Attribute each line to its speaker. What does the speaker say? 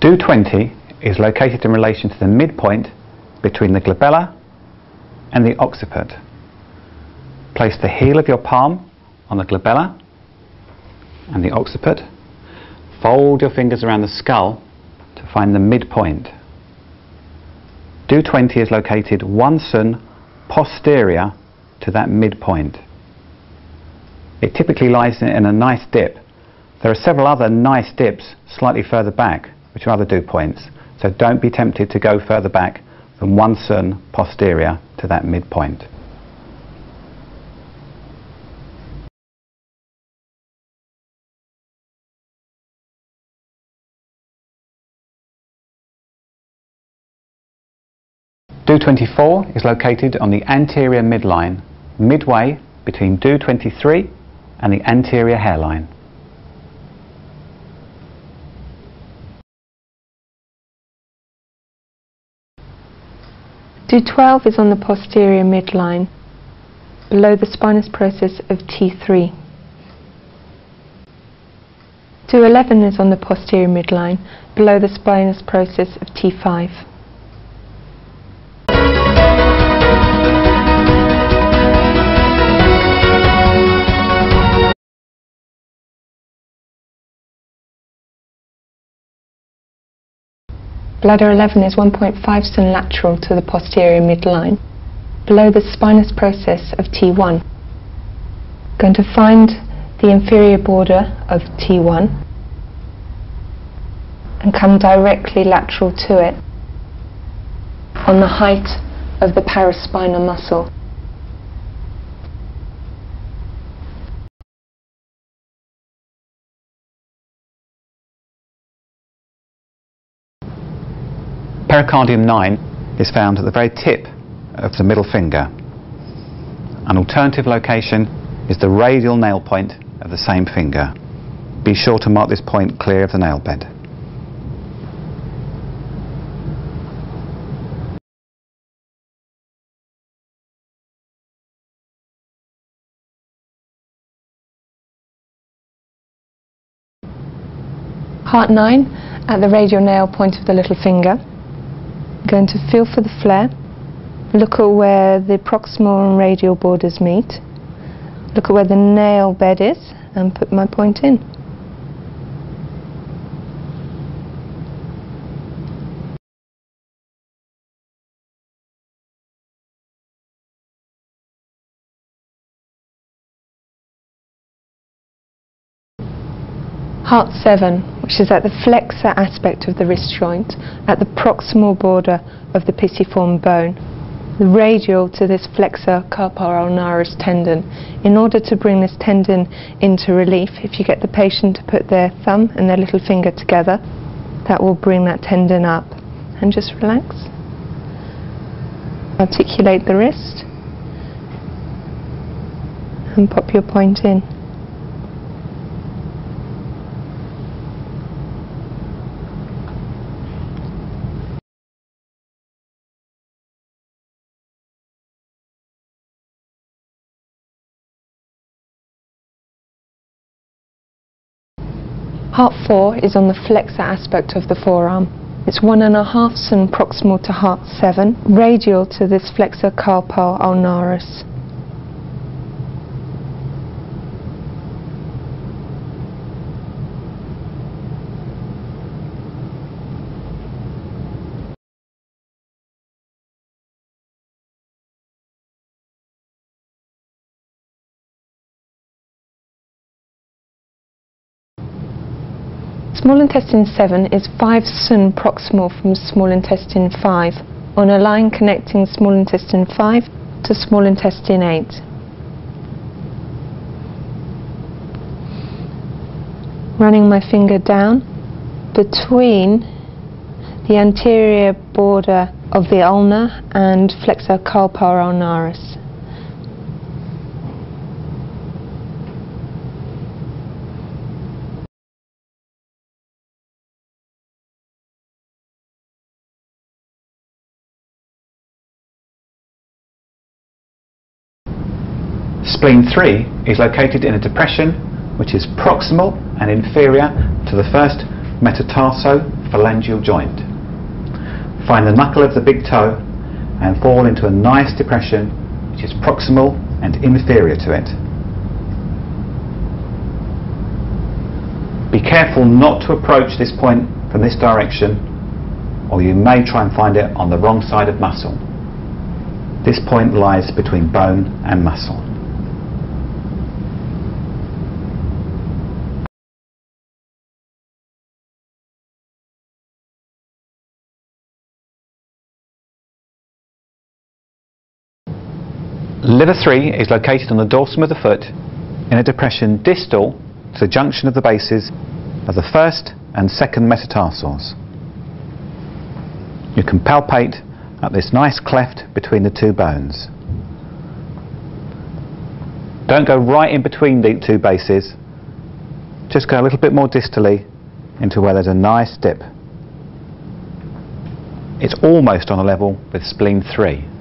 Speaker 1: Do20 is located in relation to the midpoint between the glabella and the occiput. Place the heel of your palm on the glabella and the occiput. Fold your fingers around the skull to find the midpoint. Do20 is located 1 cun posterior to that midpoint. It typically lies in a nice dip. There are several other nice dips slightly further back, which are other do points, so don't be tempted to go further back than 1 cun posterior to that midpoint. Do24 is located on the anterior midline, midway between Do23 and the anterior hairline.
Speaker 2: Do12 is on the posterior midline, below the spinous process of T3. Do11 is on the posterior midline, below the spinous process of T5. Bladder 11 is 1.5 cun lateral to the posterior midline, below the spinous process of T1. Going to find the inferior border of T1 and come directly lateral to it on the height of the paraspinal muscle.
Speaker 1: Pericardium 9 is found at the very tip of the middle finger. An alternative location is the radial nail point of the same finger. Be sure to mark this point clear of the nail bed.
Speaker 2: Heart 9 at the radial nail point of the little finger. Going to feel for the flare, look at where the proximal and radial borders meet, look at where the nail bed is and put my point in. Heart 7, which is at the flexor aspect of the wrist joint, at the proximal border of the pisiform bone, the radial to this flexor carpi ulnaris tendon. In order to bring this tendon into relief, if you get the patient to put their thumb and their little finger together, that will bring that tendon up. And just relax. Articulate the wrist and pop your point in. Heart 4 is on the flexor aspect of the forearm. It's 1.5 cun proximal to heart 7, radial to this flexor carpi ulnaris. Small intestine 7 is 5 cun proximal from small intestine 5 on a line connecting small intestine 5 to small intestine 8. Running my finger down between the anterior border of the ulna and flexor carpi ulnaris.
Speaker 1: Spleen 3 is located in a depression which is proximal and inferior to the first metatarso phalangeal joint. Find the knuckle of the big toe and fall into a nice depression which is proximal and inferior to it. Be careful not to approach this point from this direction, or you may try and find it on the wrong side of muscle. This point lies between bone and muscle. Liver 3 is located on the dorsum of the foot in a depression distal to the junction of the bases of the first and second metatarsals. You can palpate up this nice cleft between the two bones. Don't go right in between the two bases, just go a little bit more distally into where there's a nice dip. It's almost on a level with spleen 3.